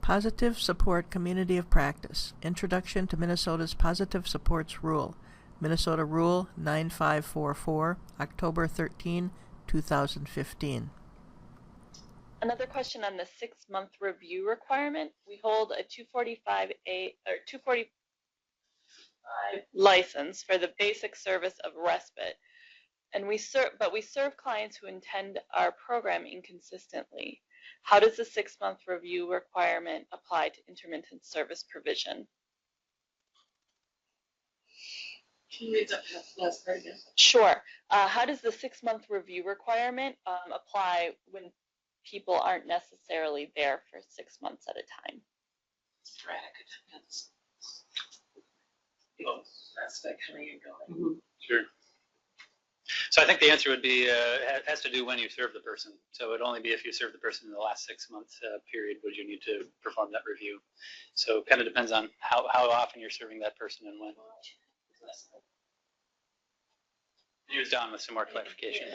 Positive Support Community of Practice. Introduction to Minnesota's Positive Supports Rule. Minnesota Rule 9544, October 13, 2015. Another question on the 6-month review requirement. We hold a 245A or 245 license for the basic service of respite, and we serve clients who attend our program inconsistently. How does the 6-month review requirement apply to intermittent service provision? Can you read that last part again? Sure. How does the 6-month review requirement apply when people aren't necessarily there for 6 months at a time? Sporadic attendance. Oh, that's that coming and going. Mm-hmm. Sure. So I think the answer would be it has to do when you serve the person. So it would only be if you serve the person in the last 6 month period would you need to perform that review. So it kind of depends on how often you're serving that person and when. Here's Don with some more clarification.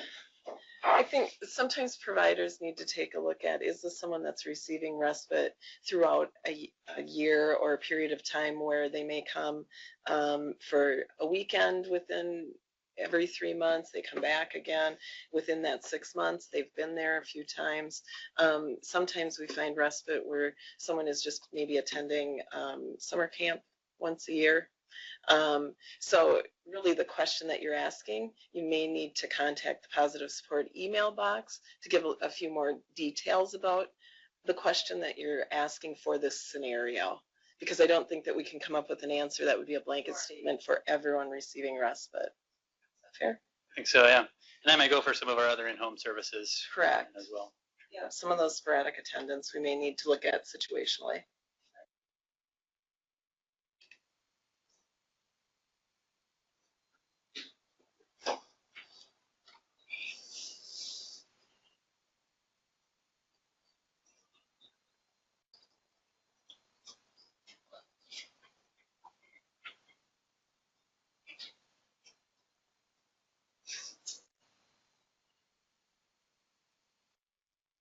I think sometimes providers need to take a look at, is this someone that's receiving respite throughout a year or a period of time where they may come for a weekend within every 3 months, they come back again within that 6 months, they've been there a few times. Sometimes we find respite where someone is just maybe attending summer camp once a year. So really the question that you're asking, you may need to contact the Positive Support email box to give a few more details about the question that you're asking for this scenario, because I don't think that we can come up with an answer that would be a blanket statement for everyone receiving respite. Is that fair? I think so, yeah. And that may go for some of our other in-home services. Correct. As well. Yeah, some of those sporadic attendance we may need to look at situationally.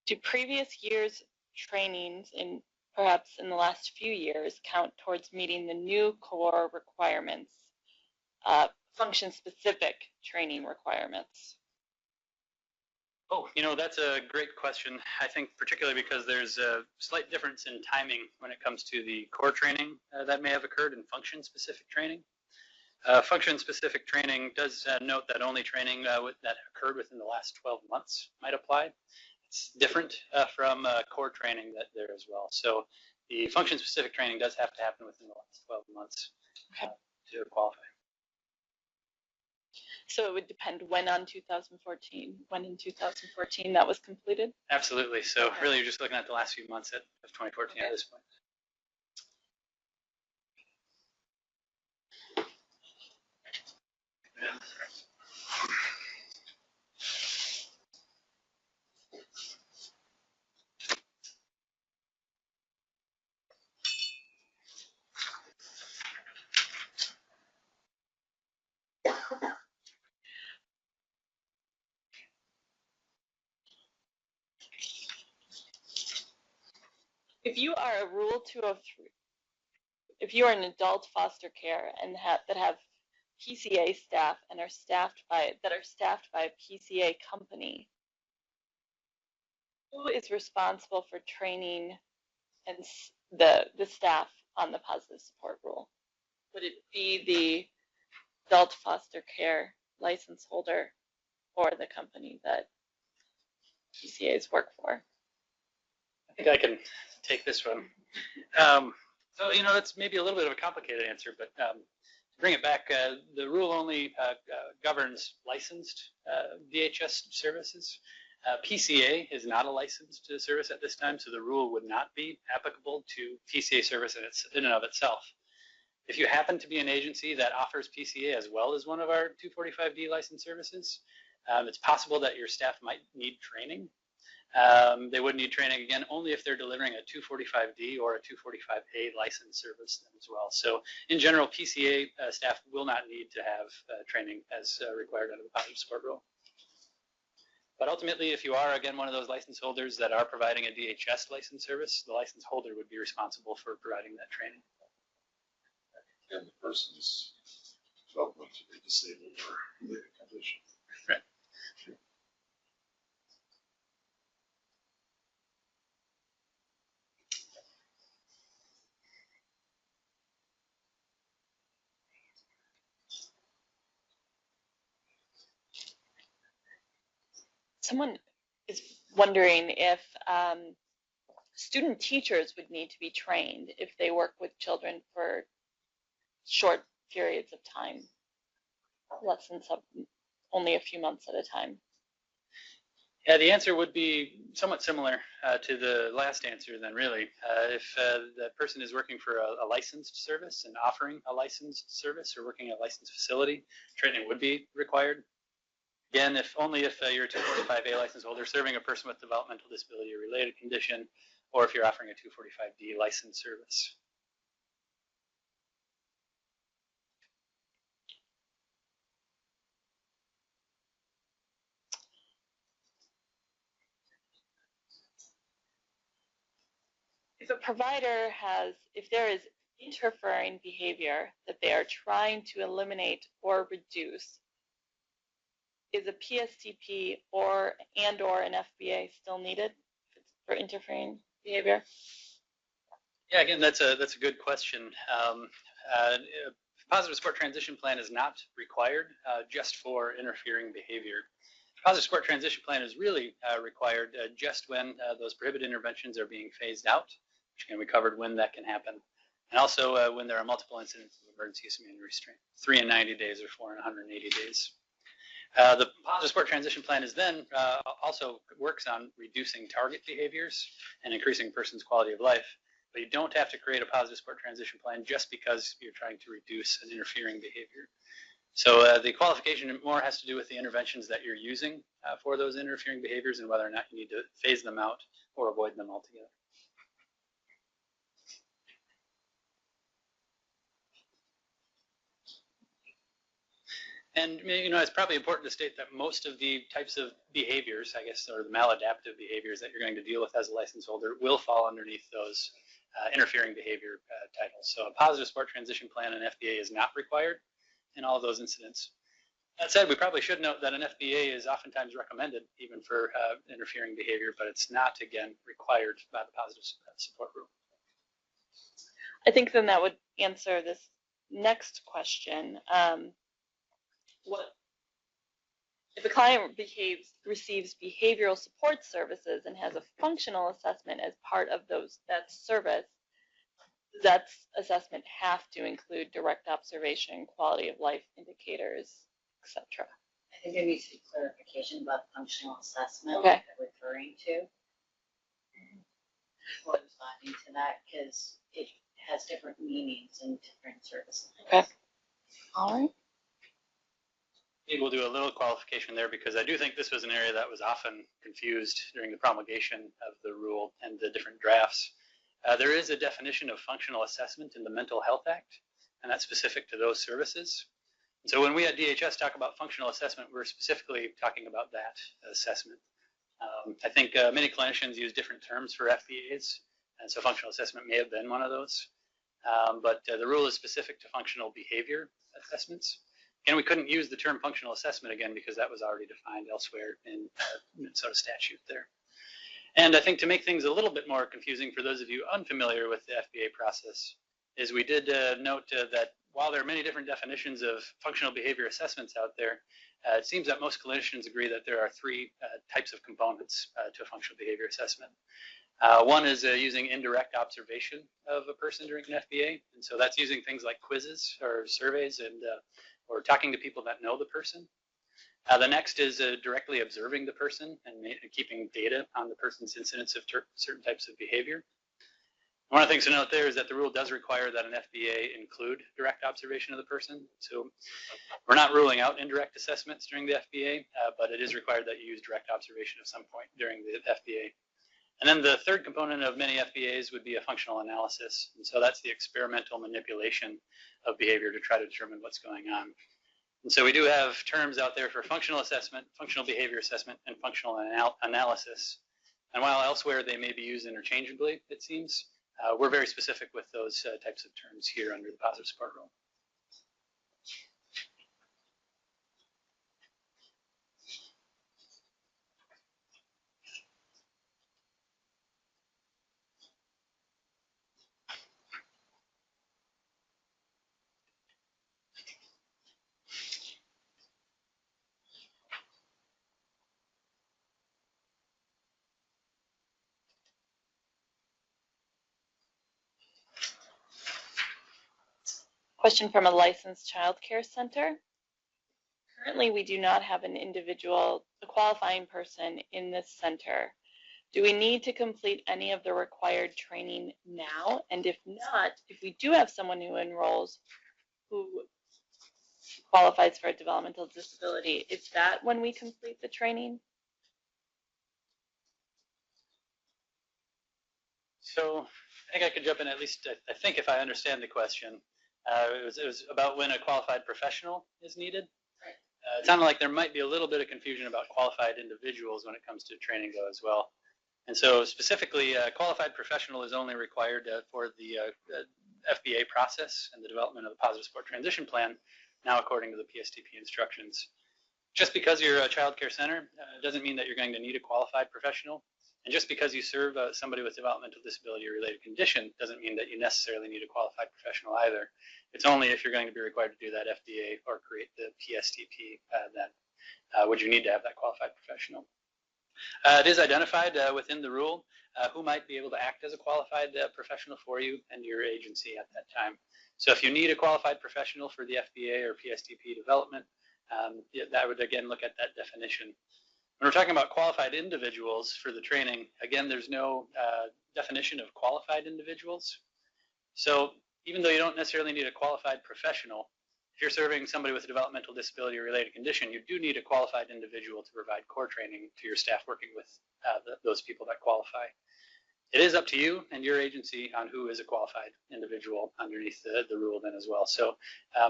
Do previous years' trainings, perhaps in the last few years, count towards meeting the new core requirements, function-specific training requirements? Oh, that's a great question. I think particularly because there's a slight difference in timing when it comes to the core training that may have occurred and function-specific training. Function-specific training does note that only training that occurred within the last 12 months might apply. It's different from core training there as well. So the function-specific training does have to happen within the last 12 months to qualify. So it would depend when in 2014 that was completed? Absolutely. So really you're just looking at the last few months of 2014 at this point. If you are a Rule 203, if you are an adult foster care and that have PCA staff and are staffed by a PCA company, who is responsible for training and the staff on the Positive Support Rule? Would it be the adult foster care license holder or the company that PCAs work for? I think I can take this one. So, that's maybe a little bit of a complicated answer, but to bring it back, the rule only governs licensed VHS services. PCA is not a licensed service at this time, so the rule would not be applicable to PCA service in and of itself. If you happen to be an agency that offers PCA as well as one of our 245D licensed services, it's possible that your staff might need training. They would need training, again, only if they're delivering a 245D or a 245A licensed service then as well. So in general, PCA staff will not need to have training as required under the Positive Support Rule. But ultimately, if you are, again, one of those license holders that are providing a DHS license service, the license holder would be responsible for providing that training. And the person's development to be disabled or related condition. Right. Someone is wondering if student teachers would need to be trained if they work with children for short periods of time, less than only a few months at a time. Yeah, the answer would be somewhat similar to the last answer then, really. If the person is working for a licensed service and offering a licensed service or working at a licensed facility, training would be required. Again, only if you're a 245A license holder serving a person with developmental disability or related condition, or if you're offering a 245D license service. If a provider if there is interfering behavior that they are trying to eliminate or reduce, is a PSTP and or an FBA still needed for interfering behavior? Yeah, again, that's a good question. Positive support transition plan is not required just for interfering behavior. Positive support transition plan is really required just when those prohibited interventions are being phased out, which again we covered when that can happen, and also when there are multiple incidents of emergency use of manual restraint, 3 in 90 days or 4 in 180 days. The positive support transition plan is then also works on reducing target behaviors and increasing a person's quality of life. But you don't have to create a positive support transition plan just because you're trying to reduce an interfering behavior. So the qualification more has to do with the interventions that you're using for those interfering behaviors and whether or not you need to phase them out or avoid them altogether. And it's probably important to state that most of the types of behaviors, I guess, or the maladaptive behaviors that you're going to deal with as a license holder will fall underneath those interfering behavior titles. So a positive support transition plan and FBA is not required in all of those incidents. That said, we probably should note that an FBA is oftentimes recommended even for interfering behavior, but it's not, again, required by the positive support rule. I think then that would answer this next question. If a client receives behavioral support services and has a functional assessment as part of that service, does that assessment have to include direct observation, quality of life indicators, etc.? I think there needs to be clarification about functional assessment Okay. that they're referring to. Before responding to that, because it has different meanings in different service lines. Okay. All right. Maybe we'll do a little qualification there because I do think this was an area that was often confused during the promulgation of the rule and the different drafts. There is a definition of functional assessment in the Mental Health Act, and that's specific to those services. And so when we at DHS talk about functional assessment, we're specifically talking about that assessment. I think many clinicians use different terms for FBAs, and so functional assessment may have been one of those. But the rule is specific to functional behavior assessments. And we couldn't use the term functional assessment again because that was already defined elsewhere in Minnesota statute there. And I think to make things a little bit more confusing for those of you unfamiliar with the FBA process is we did note that while there are many different definitions of functional behavior assessments out there, it seems that most clinicians agree that there are three types of components to a functional behavior assessment. One is using indirect observation of a person during an FBA, and so that's using things like quizzes or surveys and or talking to people that know the person. The next is directly observing the person and keeping data on the person's incidence of certain types of behavior. One of the things to note there is that the rule does require that an FBA include direct observation of the person. So we're not ruling out indirect assessments during the FBA, but it is required that you use direct observation at some point during the FBA. And then the third component of many FBAs would be a functional analysis. And so that's the experimental manipulation of behavior to try to determine what's going on. And so we do have terms out there for functional assessment, functional behavior assessment, and functional analysis. And while elsewhere they may be used interchangeably, it seems, we're very specific with those types of terms here under the positive support rule. Question from a licensed child care center. Currently, we do not have an individual, a qualifying person in this center. Do we need to complete any of the required training now? And if not, if we do have someone who enrolls who qualifies for a developmental disability, is that when we complete the training? So I think I could jump in at least, I think if I understand the question. It was about when a qualified professional is needed. Right. It sounded like there might be a little bit of confusion about qualified individuals when it comes to training though as well. And so specifically, qualified professional is only required for the FBA process and the development of the positive support transition plan, now according to the PSTP instructions. Just because you're a child care center doesn't mean that you're going to need a qualified professional. And just because you serve somebody with developmental disability or related condition doesn't mean that you necessarily need a qualified professional either. It's only if you're going to be required to do that FDA or create the PSTP that would you need to have that qualified professional. It is identified within the rule who might be able to act as a qualified professional for you and your agency at that time. So if you need a qualified professional for the FBA or PSTP development, that would again look at that definition. When we're talking about qualified individuals for the training, again, there's no definition of qualified individuals. So even though you don't necessarily need a qualified professional, if you're serving somebody with a developmental disability or related condition, you do need a qualified individual to provide core training to your staff working with those people that qualify. It is up to you and your agency on who is a qualified individual underneath the rule then as well. So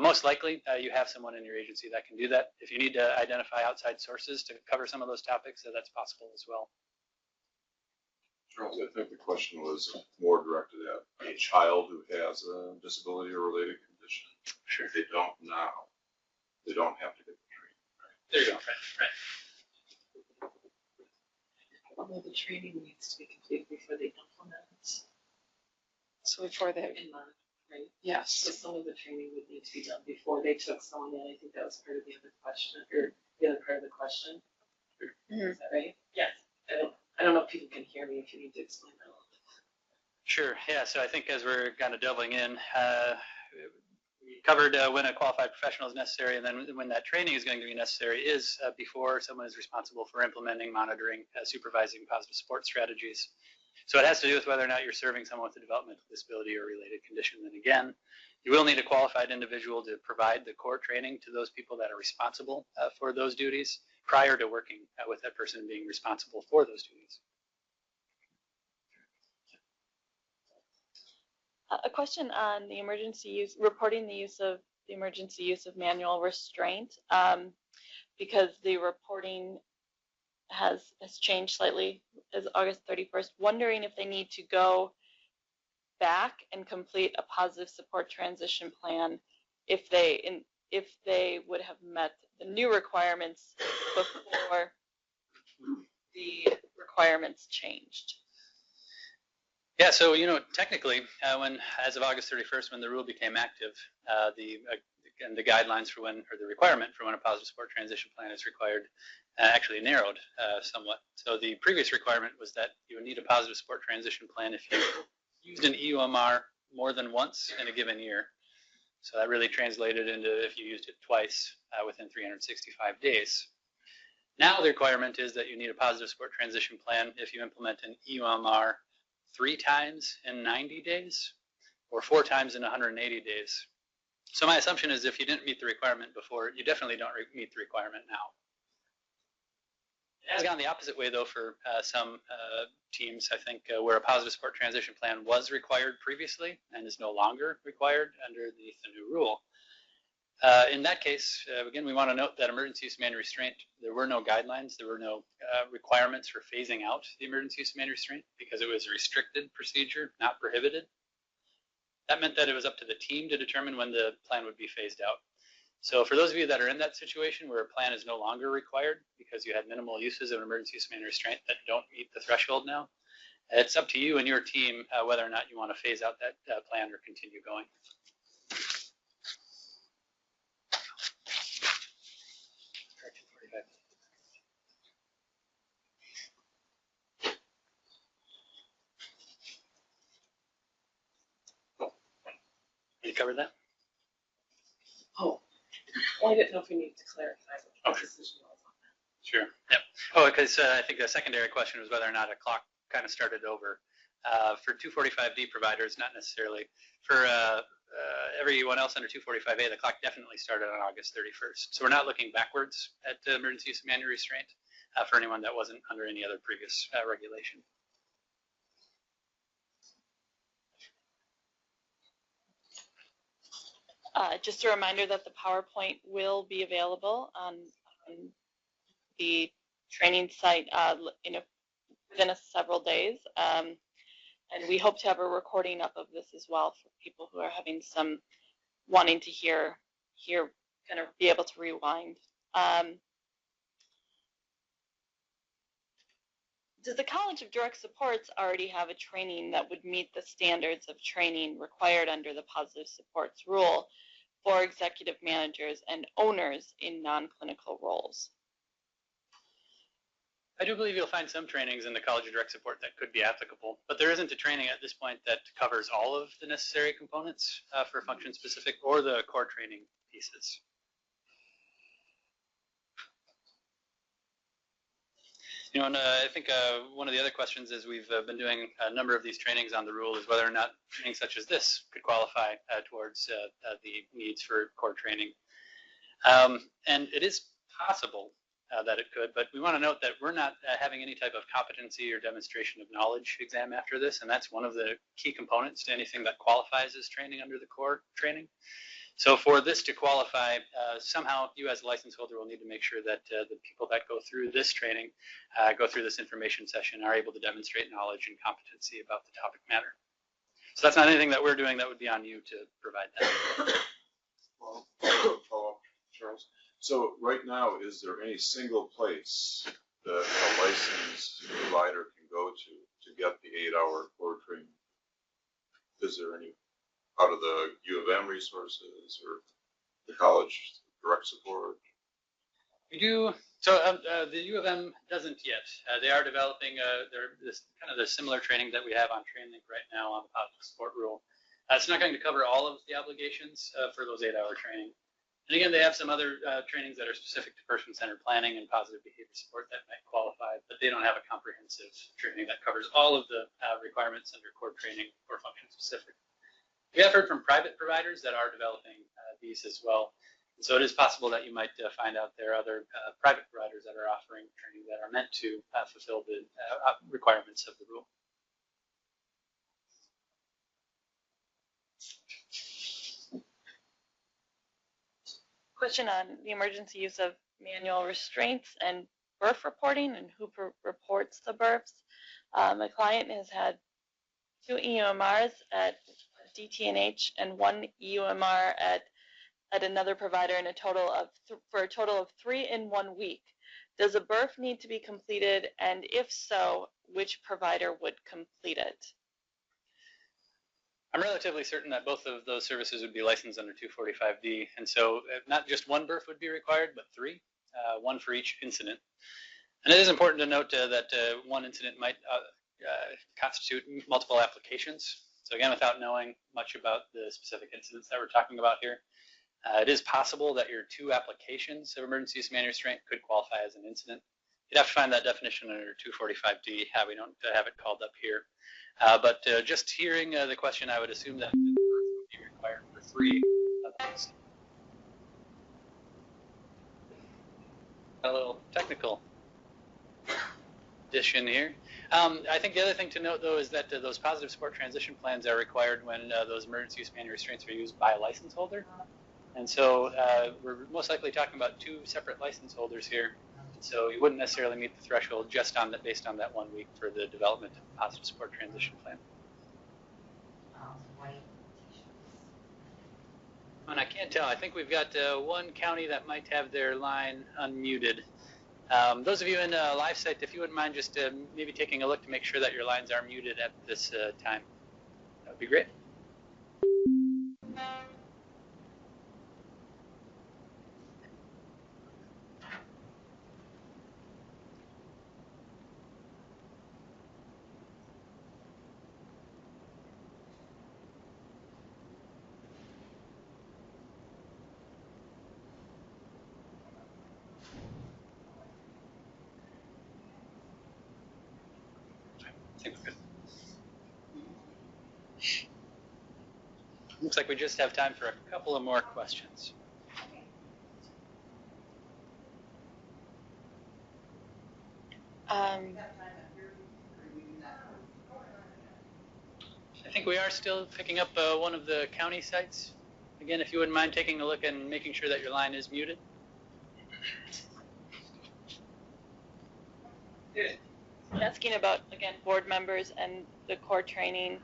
most likely you have someone in your agency that can do that. If you need to identify outside sources to cover some of those topics, that's possible as well. Charles, I think the question was more directed at a child who has a disability or related condition. Sure. If they don't now, they don't have to get the training. Right? There you go. Right. Although the training needs to be completed before they implement it. So before they, Right? yes. So some of the training would need to be done before they took someone in. I think that was part of the other question, or the other part of the question. Mhm. Is that right? Yes. I don't know if people can hear me, if you need to explain that a little bit. Sure. Yeah. So I think as we're kind of delving in, we covered when a qualified professional is necessary, and then when that training is going to be necessary is before someone is responsible for implementing, monitoring, supervising positive support strategies. So it has to do with whether or not you're serving someone with a developmental disability or related condition. Then again, you will need a qualified individual to provide the core training to those people that are responsible for those duties prior to working with that person being responsible for those duties. A question on the emergency use, reporting the use of the emergency use of manual restraint, because the reporting has changed slightly as August 31st. Wondering if they need to go back and complete a positive support transition plan if they would have met the new requirements before the requirements changed. Yeah, so technically, as of August 31st, when the rule became active, the guidelines for when, or the requirement for when a positive support transition plan is required, actually narrowed somewhat. So the previous requirement was that you would need a positive support transition plan if you used an EUMR more than once in a given year. So that really translated into if you used it twice within 365 days. Now the requirement is that you need a positive support transition plan if you implement an EUMR 3 times in 90 days or 4 times in 180 days. So my assumption is if you didn't meet the requirement before, you definitely don't meet the requirement now. It has gone the opposite way though for some teams, I think, where a positive support transition plan was required previously and is no longer required underneath the new rule. In that case, again, we want to note that emergency use of manual restraint, there were no guidelines, there were no requirements for phasing out the emergency use of manual restraint because it was a restricted procedure, not prohibited. That meant that it was up to the team to determine when the plan would be phased out. So for those of you that are in that situation where a plan is no longer required because you had minimal uses of emergency use of manual restraint that don't meet the threshold now, it's up to you and your team whether or not you want to phase out that plan or continue going. You covered that? Oh, well, I didn't know if we needed to clarify what the decision was on that. Sure. Yep. Oh, because I think the secondary question was whether or not a clock kind of started over. For 245D providers, not necessarily. For everyone else under 245A, the clock definitely started on August 31st. So we're not looking backwards at emergency use of manual restraint for anyone that wasn't under any other previous regulation. Just a reminder that the PowerPoint will be available on the training site within several days. And we hope to have a recording up of this as well for people who are having some wanting to hear kind of be able to rewind. Does the College of Direct Supports already have a training that would meet the standards of training required under the Positive Supports Rule for executive managers and owners in non-clinical roles? I do believe you'll find some trainings in the College of Direct Support that could be applicable, but there isn't a training at this point that covers all of the necessary components for function-specific or the core training pieces. You know, and I think one of the other questions is we've been doing a number of these trainings on the rule is whether or not training such as this could qualify towards the needs for core training. And it is possible that it could, but we want to note that we're not having any type of competency or demonstration of knowledge exam after this, and that's one of the key components to anything that qualifies as training under the core training. So for this to qualify, somehow you as a license holder will need to make sure that the people that go through this training, go through this information session, are able to demonstrate knowledge and competency about the topic matter. So that's not anything that we're doing, that would be on you to provide that. Well, follow up, Charles. So right now, is there any single place that a licensed provider can go to get the 8-hour core training? Is there any out of the U of M resources or the College Direct Support? We do. So the U of M doesn't yet. They are developing this kind of the similar training that we have on TrainLink right now on the Positive Support Rule. It's not going to cover all of the obligations for those 8-hour training. And again, they have some other trainings that are specific to person-centered planning and positive behavior support that might qualify, but they don't have a comprehensive training that covers all of the requirements under core training or function-specific. We have heard from private providers that are developing these as well. And so it is possible that you might find out there are other private providers that are offering training that are meant to fulfill the requirements of the rule. Question on the emergency use of manual restraints and birth reporting and who reports the births. My client has had 2 EUMRs at DTNH and 1 EUMR at another provider in a total of for a total of 3 in 1 week. Does a birth need to be completed, and if so, which provider would complete it? I'm relatively certain that both of those services would be licensed under 245D, and so not just 1 birth would be required, but 3, 1 for each incident. And it is important to note that 1 incident might constitute multiple applications. So again, without knowing much about the specific incidents that we're talking about here, it is possible that your 2 applications of emergency use of manual restraint could qualify as an incident. You'd have to find that definition under 245D. We don't have it called up here. But just hearing the question, I would assume that the birth would be required for 3 of these. A little technical addition here. I think the other thing to note, though, is that those positive support transition plans are required when those emergency use manual restraints are used by a license holder. And so we're most likely talking about two separate license holders here. So you wouldn't necessarily meet the threshold just on that, based on that 1 week for the development of the positive support transition plan. And I can't tell. I think we've got one county that might have their line unmuted. Those of you in live site, if you wouldn't mind just maybe taking a look to make sure that your lines are muted at this time, that would be great. I think we're good. Looks like we just have time for a couple of more questions. Um, I think we are still picking up one of the county sites. Again, if you wouldn't mind taking a look and making sure that your line is muted. asking about, again, board members and the core training.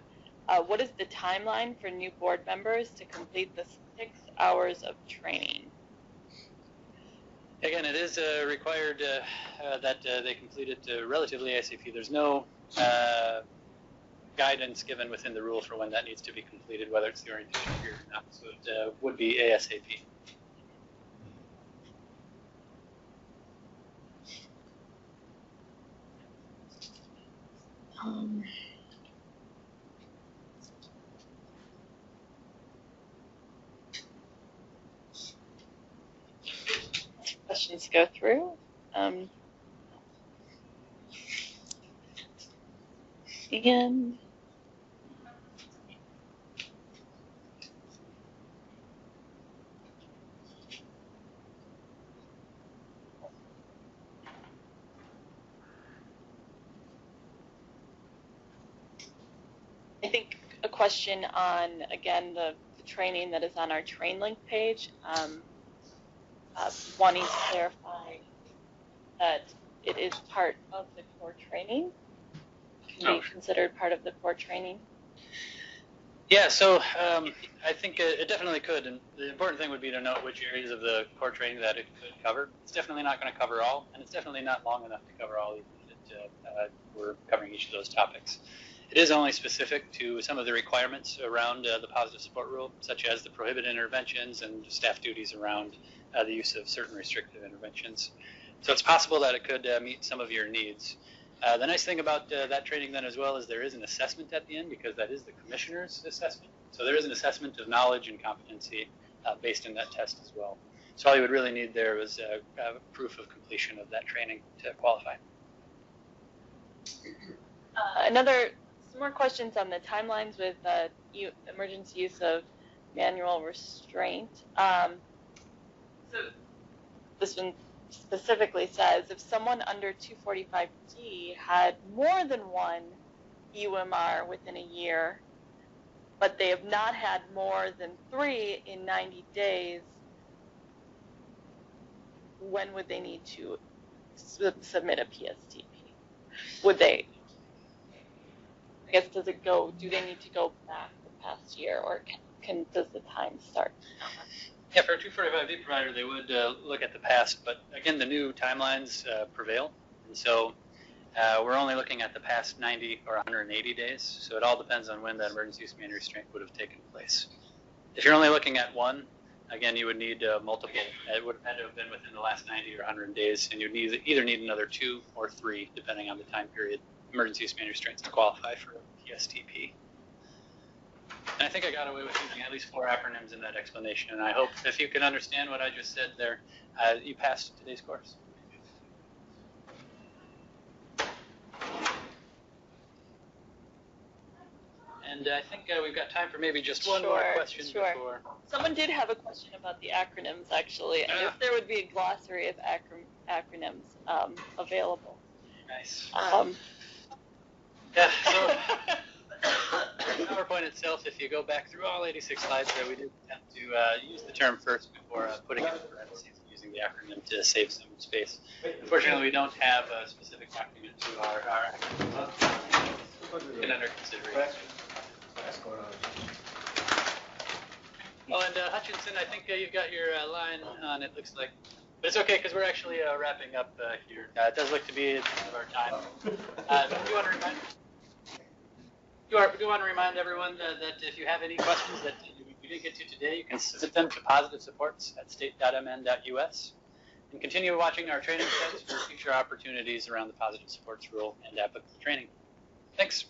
What is the timeline for new board members to complete the 6 hours of training? Again, it is required that they complete it relatively ASAP. There's no guidance given within the rule for when that needs to be completed, whether it's the orientation period or not. So it would be ASAP. Questions go through. Again. I think a question on, again, the training that is on our TrainLink page, wanting to clarify that it is part of the core training, can be considered part of the core training. Yeah, so I think it definitely could, and the important thing would be to note which areas of the core training that it could cover. It's definitely not going to cover all, and it's definitely not long enough to cover all, even if we're covering each of those topics. It is only specific to some of the requirements around the positive support rule, such as the prohibited interventions and staff duties around the use of certain restrictive interventions. So it's possible that it could meet some of your needs. The nice thing about that training then as well is there is an assessment at the end, because that is the commissioner's assessment. So there is an assessment of knowledge and competency based in that test as well. So all you would really need there was proof of completion of that training to qualify. Some more questions on the timelines with emergency use of manual restraint. So this one specifically says, if someone under 245D had more than one UMR within a year, but they have not had more than 3 in 90 days, when would they need to submit a PSTP? Would they, I guess, do they need to go back the past year, or does the time start? Yeah, for a 245D provider, they would look at the past, but again, the new timelines prevail, and so we're only looking at the past 90 or 180 days, so it all depends on when that emergency use manual restraint would have taken place. If you're only looking at one, again, you would need multiple. It would have to have been within the last 90 or 100 days, and you'd either need another 2 or 3, depending on the time period, emergency use manual restraints to qualify for PSTP. And I think I got away with using at least 4 acronyms in that explanation, and I hope if you can understand what I just said there, you passed today's course. And I think we've got time for maybe just one more question before. Someone did have a question about the acronyms, actually, and if there would be a glossary of acronyms available. Nice. Yeah. So PowerPoint itself, if you go back through all 86 slides there, we did attempt to use the term first before putting it in parentheses, using the acronym to save some space. Unfortunately, we don't have a specific document to our acronym under consideration. Oh, and Hutchinson, I think you've got your line on, it looks like. But it's okay, because we're actually wrapping up here. It does look to be at the end of our time. We do want to remind everyone that if you have any questions that we didn't get to today, you can submit them to positivesupports@state.mn.us and continue watching our training sites for future opportunities around the positive supports rule and applicable training. Thanks.